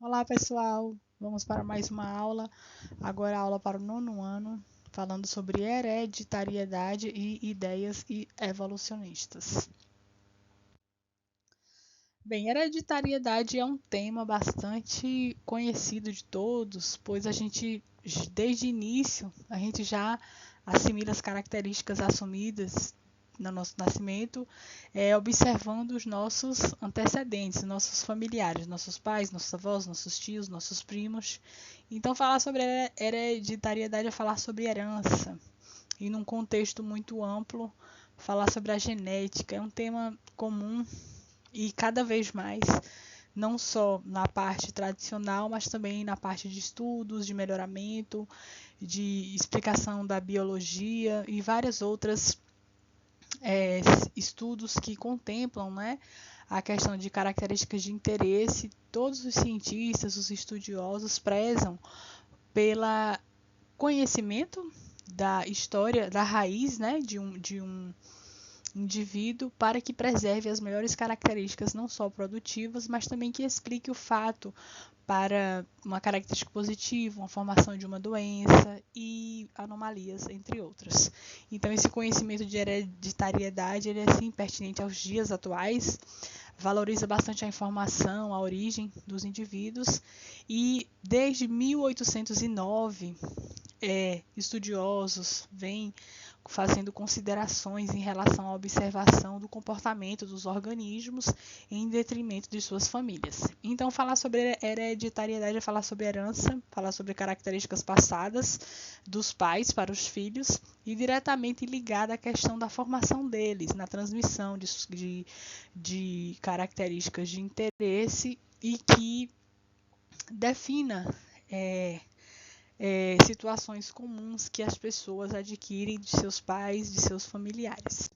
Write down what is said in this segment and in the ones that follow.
Olá, pessoal! Vamos para mais uma aula. Agora a aula para o nono ano, falando sobre hereditariedade e ideias evolucionistas. Bem, hereditariedade é um tema bastante conhecido de todos, pois a gente, desde o início, a gente já assimila as características assumidas no nosso nascimento, observando os nossos antecedentes, nossos familiares, nossos pais, nossos avós, nossos tios, nossos primos. Então, falar sobre hereditariedade é falar sobre herança, e num contexto muito amplo, falar sobre a genética. É um tema comum e cada vez mais, não só na parte tradicional, mas também na parte de estudos, de melhoramento, de explicação da biologia e várias outras estudos que contemplam, né, a questão de características de interesse. Todos os cientistas, os estudiosos prezam pelo conhecimento da história, da raiz, né, de um indivíduo, para que preserve as melhores características, não só produtivas, mas também que explique o fato para uma característica positiva, uma formação de uma doença e anomalias, entre outras. Então, esse conhecimento de hereditariedade, ele é sim pertinente aos dias atuais, valoriza bastante a informação, a origem dos indivíduos, e desde 1809, estudiosos vêm fazendo considerações em relação à observação do comportamento dos organismos em detrimento de suas famílias. Então, falar sobre hereditariedade é falar sobre herança, falar sobre características passadas dos pais para os filhos e diretamente ligada à questão da formação deles, na transmissão de características de interesse e que defina situações comuns que as pessoas adquirem de seus pais, de seus familiares.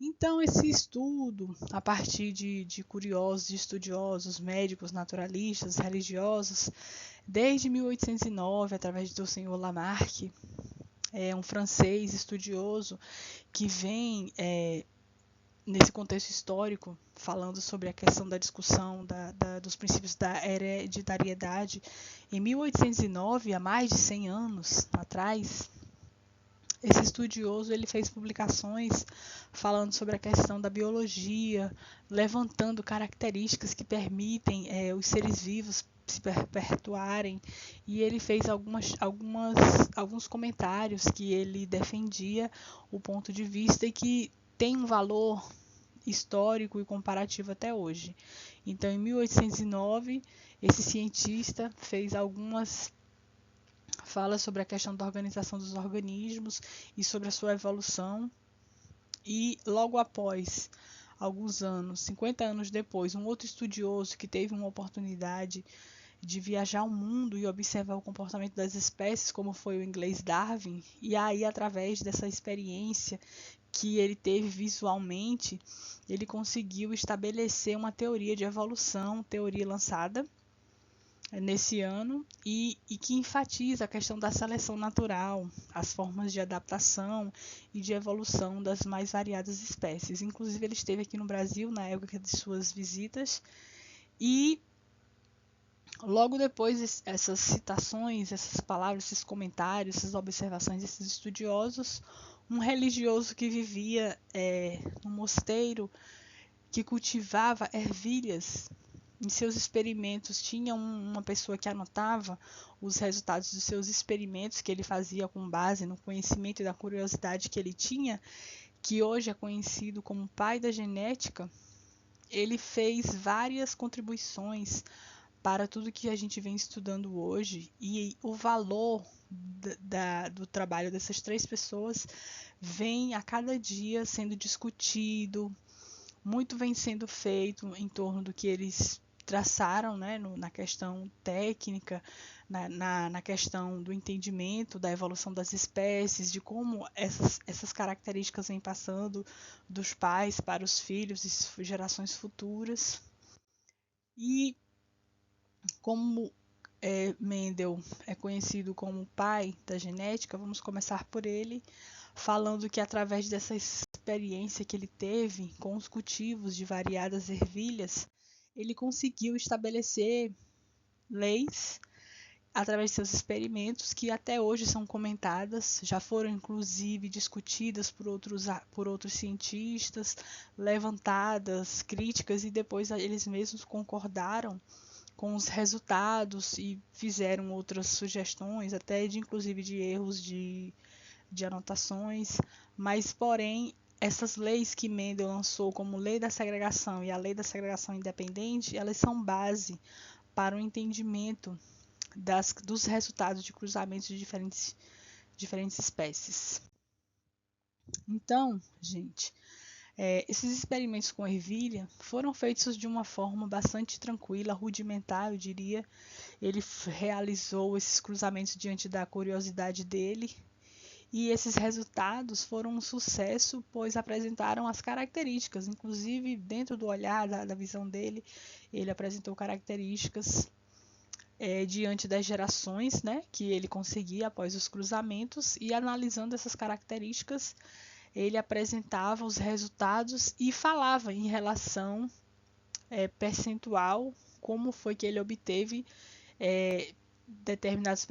Então, esse estudo, a partir de curiosos, de estudiosos, médicos, naturalistas, religiosos, desde 1809, através do senhor Lamarck, um francês estudioso que vem nesse contexto histórico, falando sobre a questão da discussão dos princípios da hereditariedade, em 1809, há mais de 100 anos atrás, esse estudioso ele fez publicações falando sobre a questão da biologia, levantando características que permitem os seres vivos se perpetuarem, e ele fez alguns comentários que ele defendia o ponto de vista e que tem um valor histórico e comparativo até hoje. Então, em 1809, esse cientista fez algumas falas sobre a questão da organização dos organismos e sobre a sua evolução, e logo após, alguns anos, 50 anos depois, um outro estudioso que teve uma oportunidade de viajar o mundo e observar o comportamento das espécies, como foi o inglês Darwin, e aí, através dessa experiência que ele teve visualmente, ele conseguiu estabelecer uma teoria de evolução, teoria lançada nesse ano, e que enfatiza a questão da seleção natural, as formas de adaptação e de evolução das mais variadas espécies. Inclusive, ele esteve aqui no Brasil na época de suas visitas, e logo depois, essas citações, essas palavras, esses comentários, essas observações desses estudiosos, um religioso que vivia num mosteiro, que cultivava ervilhas, em seus experimentos tinha uma pessoa que anotava os resultados dos seus experimentos que ele fazia com base no conhecimento e da curiosidade que ele tinha, que hoje é conhecido como pai da genética. Ele fez várias contribuições para tudo que a gente vem estudando hoje, e o valor do trabalho dessas três pessoas vem a cada dia sendo discutido, muito vem sendo feito em torno do que eles traçaram, né, na questão técnica, na questão do entendimento da evolução das espécies, de como essas características vêm passando dos pais para os filhos e gerações futuras. E como Mendel é conhecido como o pai da genética, vamos começar por ele, falando que através dessa experiência que ele teve com os cultivos de variadas ervilhas, ele conseguiu estabelecer leis através de seus experimentos que até hoje são comentadas, já foram inclusive discutidas por outros cientistas, levantadas críticas e depois eles mesmos concordaram com os resultados e fizeram outras sugestões, até de inclusive de erros de anotações, mas porém essas leis que Mendel lançou como lei da segregação e a lei da segregação independente, elas são base para o entendimento dos resultados de cruzamentos de diferentes espécies. Então, gente, esses experimentos com ervilha foram feitos de uma forma bastante tranquila, rudimentar, eu diria. Ele realizou esses cruzamentos diante da curiosidade dele. E esses resultados foram um sucesso, pois apresentaram as características, inclusive dentro do olhar, da visão dele, ele apresentou características diante das gerações, né, que ele conseguia após os cruzamentos, e analisando essas características, ele apresentava os resultados e falava em relação percentual, como foi que ele obteve determinados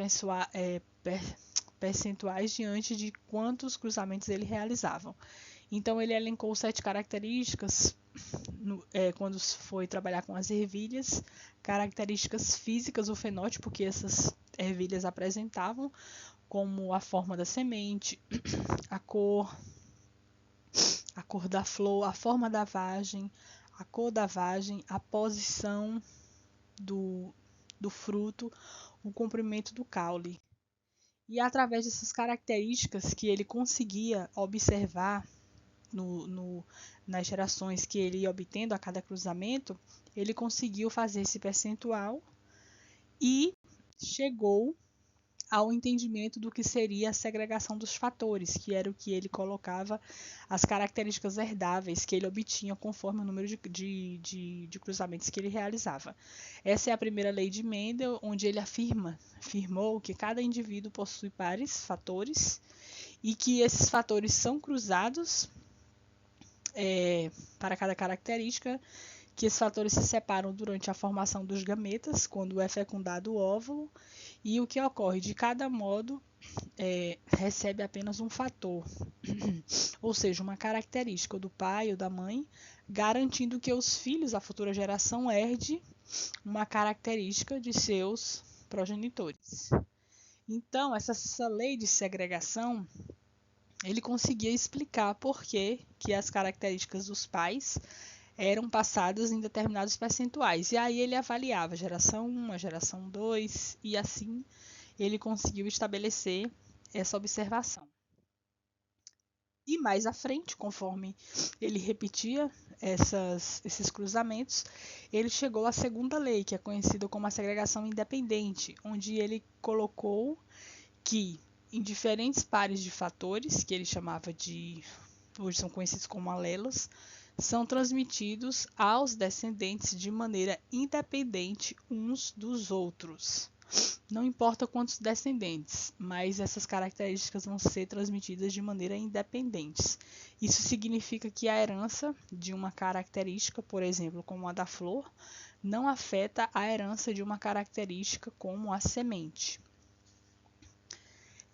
percentuais diante de quantos cruzamentos ele realizava. Então ele elencou 7 características quando foi trabalhar com as ervilhas, características físicas, o fenótipo que essas ervilhas apresentavam, como a forma da semente, a cor da flor, a forma da vagem, a cor da vagem, a posição do fruto, o comprimento do caule. E através dessas características que ele conseguia observar nas gerações que ele ia obtendo a cada cruzamento, ele conseguiu fazer esse percentual e chegou ao entendimento do que seria a segregação dos fatores, que era o que ele colocava as características herdáveis que ele obtinha conforme o número de cruzamentos que ele realizava. Essa é a primeira lei de Mendel, onde ele afirmou que cada indivíduo possui pares fatores e que esses fatores são cruzados para cada característica, que esses fatores se separam durante a formação dos gametas, quando é fecundado o óvulo, e o que ocorre de cada modo recebe apenas um fator, ou seja, uma característica do pai ou da mãe, garantindo que os filhos, a futura geração, herde uma característica de seus progenitores. Então, essa lei de segregação, ele conseguia explicar por que as características dos pais eram passadas em determinados percentuais. E aí ele avaliava a geração 1, a geração 2, e assim ele conseguiu estabelecer essa observação. E mais à frente, conforme ele repetia esses cruzamentos, ele chegou à segunda lei, que é conhecida como a segregação independente, onde ele colocou que em diferentes pares de fatores, que ele chamava hoje são conhecidos como alelos, são transmitidos aos descendentes de maneira independente uns dos outros. Não importa quantos descendentes, mas essas características vão ser transmitidas de maneira independente. Isso significa que a herança de uma característica, por exemplo, como a da flor, não afeta a herança de uma característica como a semente.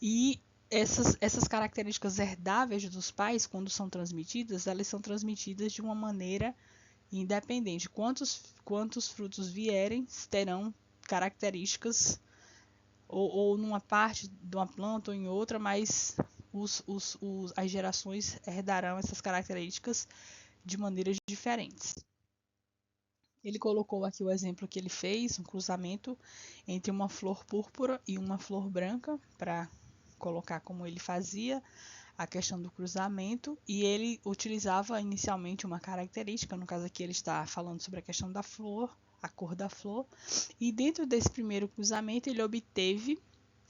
E essas características herdáveis dos pais, quando são transmitidas, elas são transmitidas de uma maneira independente. Quantos frutos vierem terão características ou numa parte de uma planta ou em outra, mas as gerações herdarão essas características de maneiras diferentes. Ele colocou aqui o exemplo que ele fez, um cruzamento entre uma flor púrpura e uma flor branca, para colocar como ele fazia a questão do cruzamento, e ele utilizava inicialmente uma característica, no caso aqui ele está falando sobre a questão da flor, a cor da flor, e dentro desse primeiro cruzamento ele obteve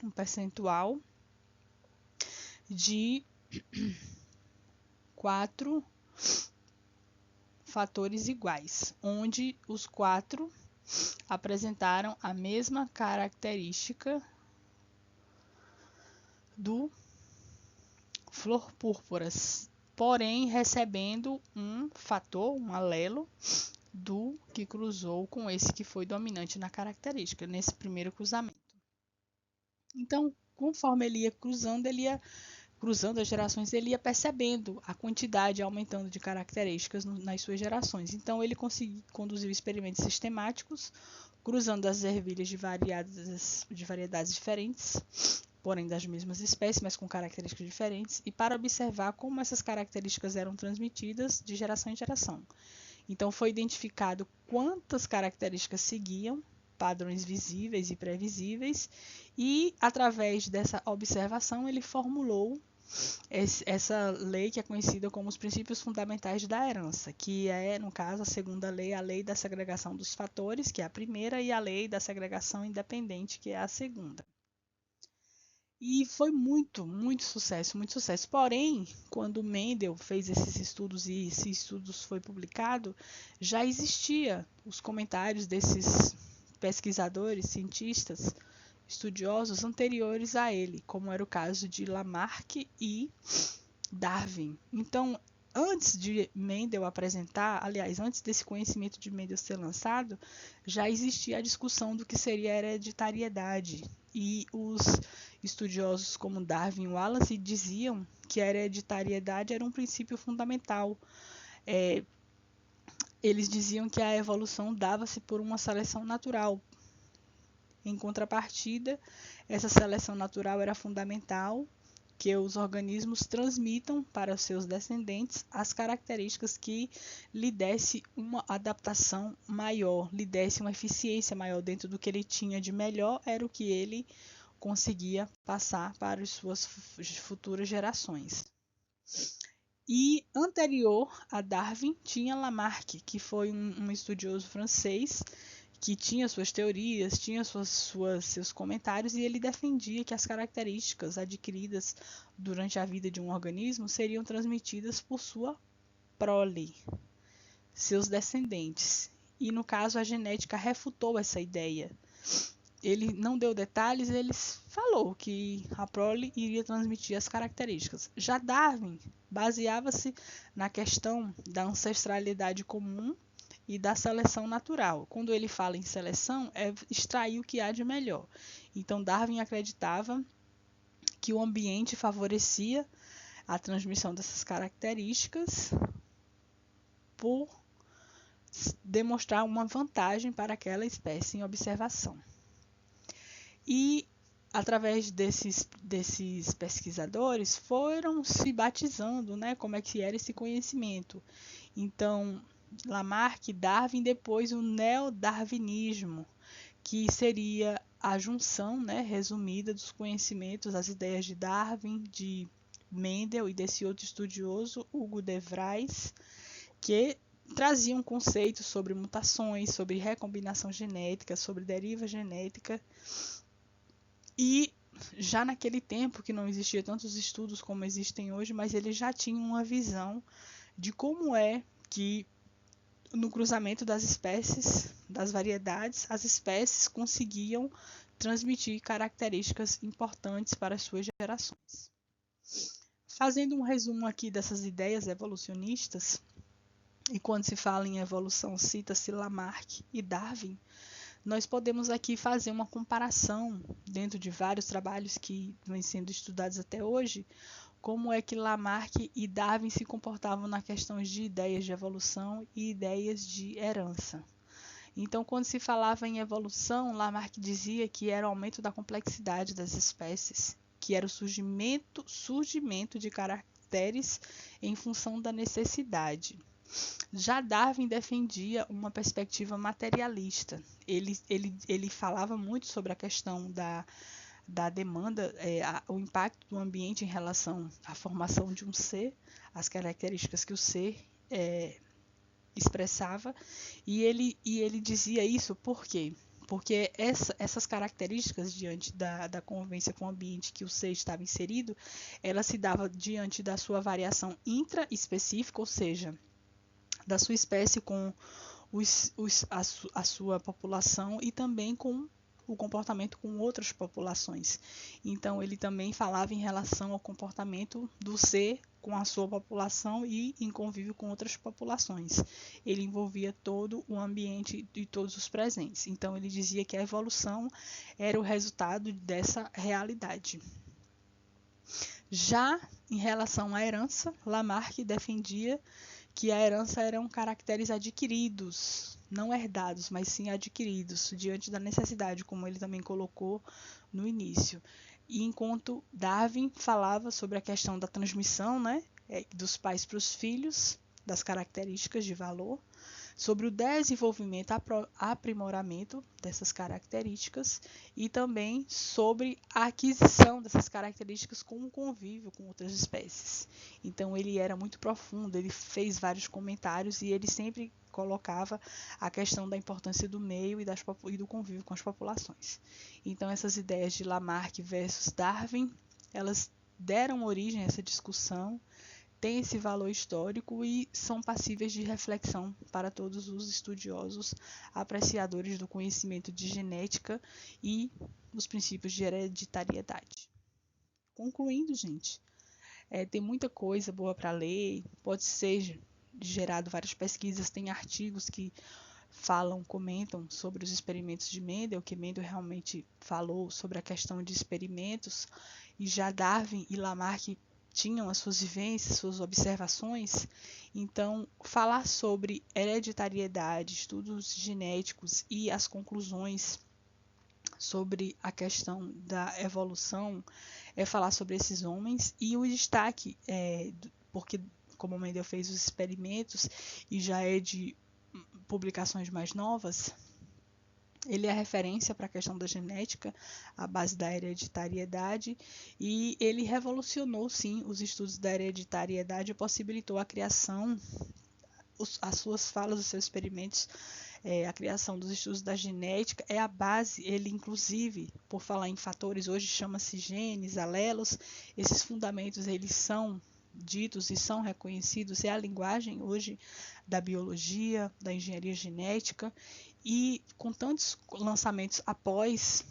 um percentual de 4 fatores iguais, onde os 4 apresentaram a mesma característica do flor púrpuras, porém recebendo um fator, um alelo, do que cruzou com esse que foi dominante na característica, nesse primeiro cruzamento. Então, conforme ele ia cruzando as gerações, ele ia percebendo a quantidade aumentando de características nas suas gerações. Então, ele conduziu experimentos sistemáticos, cruzando as ervilhas de variedades diferentes, porém das mesmas espécies, mas com características diferentes, e para observar como essas características eram transmitidas de geração em geração. Então, foi identificado quantas características seguiam padrões visíveis e previsíveis, e através dessa observação ele formulou essa lei que é conhecida como os princípios fundamentais da herança, que é, no caso, a segunda lei, a lei da segregação dos fatores, que é a primeira, e a lei da segregação independente, que é a segunda. E foi muito sucesso, muito sucesso. Porém, quando Mendel fez esses estudos e esse estudos foi publicado, já existia os comentários desses pesquisadores, cientistas, estudiosos anteriores a ele, como era o caso de Lamarck e Darwin. Então, antes de Mendel apresentar, aliás, antes desse conhecimento de Mendel ser lançado, já existia a discussão do que seria a hereditariedade. E os estudiosos como Darwin e Wallace diziam que a hereditariedade era um princípio fundamental. Eles diziam que a evolução dava-se por uma seleção natural. Em contrapartida, essa seleção natural era fundamental que os organismos transmitam para os seus descendentes as características que lhe desse uma adaptação maior, lhe desse uma eficiência maior dentro do que ele tinha de melhor, era o que ele conseguia passar para as suas futuras gerações. E anterior a Darwin tinha Lamarck, que foi um estudioso francês que tinha suas teorias, tinha seus comentários, e ele defendia que as características adquiridas durante a vida de um organismo seriam transmitidas por sua prole, seus descendentes. E no caso a genética refutou essa ideia. Ele não deu detalhes, ele falou que a prole iria transmitir as características. Já Darwin baseava-se na questão da ancestralidade comum e da seleção natural. Quando ele fala em seleção, é extrair o que há de melhor. Então, Darwin acreditava que o ambiente favorecia a transmissão dessas características por demonstrar uma vantagem para aquela espécie em observação. E, através desses pesquisadores, foram se batizando, né, como é que era esse conhecimento. Então, Lamarck, Darwin, depois o neodarwinismo, que seria a junção, né, resumida dos conhecimentos, as ideias de Darwin, de Mendel e desse outro estudioso, Hugo de Vries, que traziam conceitos sobre mutações, sobre recombinação genética, sobre deriva genética. E já naquele tempo, que não existia tantos estudos como existem hoje, mas eles já tinham uma visão de como é que no cruzamento das espécies, das variedades, as espécies conseguiam transmitir características importantes para as suas gerações. Fazendo um resumo aqui dessas ideias evolucionistas, e quando se fala em evolução, cita-se Lamarck e Darwin, nós podemos aqui fazer uma comparação, dentro de vários trabalhos que vêm sendo estudados até hoje, como é que Lamarck e Darwin se comportavam na questão de ideias de evolução e ideias de herança. Então, quando se falava em evolução, Lamarck dizia que era o aumento da complexidade das espécies, que era o surgimento de caracteres em função da necessidade. Já Darwin defendia uma perspectiva materialista. Ele falava muito sobre a questão da demanda, o impacto do ambiente em relação à formação de um ser, as características que o ser expressava, e ele dizia isso por quê? Porque essas características diante da convivência com o ambiente que o ser estava inserido, ela se dava diante da sua variação intraespecífica, ou seja, da sua espécie com a sua população, e também com o comportamento com outras populações. Então, ele também falava em relação ao comportamento do ser com a sua população e em convívio com outras populações. Ele envolvia todo o ambiente e todos os presentes. Então, ele dizia que a evolução era o resultado dessa realidade. Já em relação à herança, Lamarck defendia que a herança eram caracteres adquiridos, não herdados, mas sim adquiridos, diante da necessidade, como ele também colocou no início. E enquanto Darwin falava sobre a questão da transmissão, né, dos pais para os filhos, das características de valor, sobre o desenvolvimento, aprimoramento dessas características e também sobre a aquisição dessas características com o convívio com outras espécies. Então ele era muito profundo, ele fez vários comentários e ele sempre colocava a questão da importância do meio e do convívio com as populações. Então essas ideias de Lamarck versus Darwin, elas deram origem a essa discussão, têm esse valor histórico e são passíveis de reflexão para todos os estudiosos, apreciadores do conhecimento de genética e dos princípios de hereditariedade. Concluindo, gente, tem muita coisa boa para ler, pode ser gerado várias pesquisas, tem artigos que comentam sobre os experimentos de Mendel, que Mendel realmente falou sobre a questão de experimentos, e já Darwin e Lamarck tinham as suas vivências, suas observações. Então, falar sobre hereditariedade, estudos genéticos e as conclusões sobre a questão da evolução é falar sobre esses homens e o destaque, porque como Mendel fez os experimentos e já é de publicações mais novas, ele é a referência para a questão da genética, a base da hereditariedade, e ele revolucionou, sim, os estudos da hereditariedade e possibilitou a criação, as suas falas, os seus experimentos, a criação dos estudos da genética é a base. Ele, inclusive, por falar em fatores, hoje chama-se genes, alelos, esses fundamentos, eles são ditos e são reconhecidos, é a linguagem hoje da biologia, da engenharia genética, e com tantos lançamentos após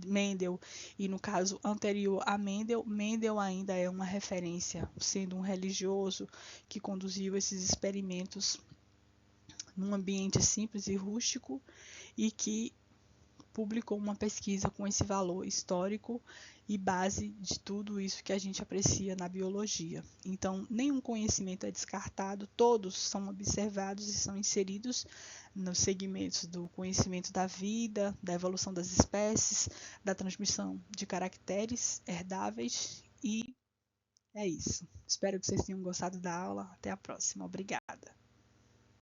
Mendel e no caso anterior a Mendel, Mendel ainda é uma referência, sendo um religioso que conduziu esses experimentos num ambiente simples e rústico e que publicou uma pesquisa com esse valor histórico e base de tudo isso que a gente aprecia na biologia. Então, nenhum conhecimento é descartado, todos são observados e são inseridos nos segmentos do conhecimento da vida, da evolução das espécies, da transmissão de caracteres herdáveis, e é isso. Espero que vocês tenham gostado da aula. Até a próxima. Obrigada.